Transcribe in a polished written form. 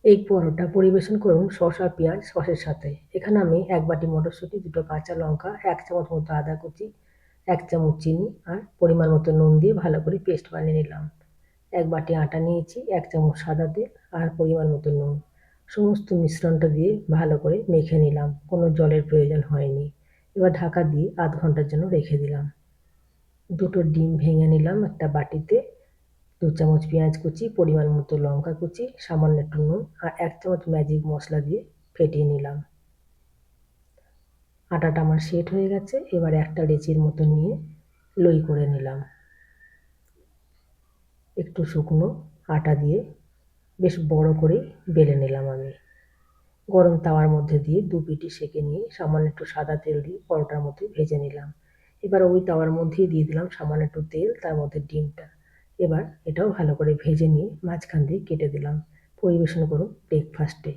Egg পরোটা পরিবেশন করুন sauce আর পেঁয়াজ সসের সাথে। এখানে আমি 1 বাটি মটরশুঁটি, 2টো কাঁচা লঙ্কা, 1 চামচ মতো আদা কুচি, 1 চামচ চিনি আর পরিমাণ মতো নুন দিয়ে ভালো করে পেস্ট বানিয়ে নিলাম। 1 বাটি আটা নিয়েছি, 1 চামচ সাদা তেল আর পরিমাণ মতো নুন। সমস্ত মিশ্রণটা দিয়ে ভালো করে মেখে নিলাম, কোনো জলের প্রয়োজন হয়নি। এবার ঢাকা দিয়ে আধ ঘন্টার জন্য রেখে দিলাম। 2টো ডিম ভেঙে নিলাম একটা বাটিতে, 2 চামচ পেঁয়াজ কুচি, পরিমাণ মতো লঙ্কা কুচি, সামান্য একটু নুন আর 1 চামচ ম্যাজিক মশলা দিয়ে ফেটিয়ে নিলাম। আটাটা আমার সেট হয়ে গেছে। এবার একটা লেচির মতো নিয়ে লই করে নিলাম। একটু শুকনো আটা দিয়ে বেশ বড় করে বেলে নিলাম আমি। গরম তাওয়ার মধ্যে দিয়ে 2 পিঠই সেঁকে নিয়ে সামান্য একটু সাদা তেল দিয়ে পরোটার মতো ভেজে নিলাম। এবার ওই তাওয়ার মধ্যেই দিয়ে দিলাম সামান্য একটু তেল, তার মধ্যে ডিমটা। এবার এটাও ভালো করে ভেজে নিয়ে মাঝখান দিয়ে কেটে দিলাম। পরিবেশন করুন ব্রেকফাস্টে।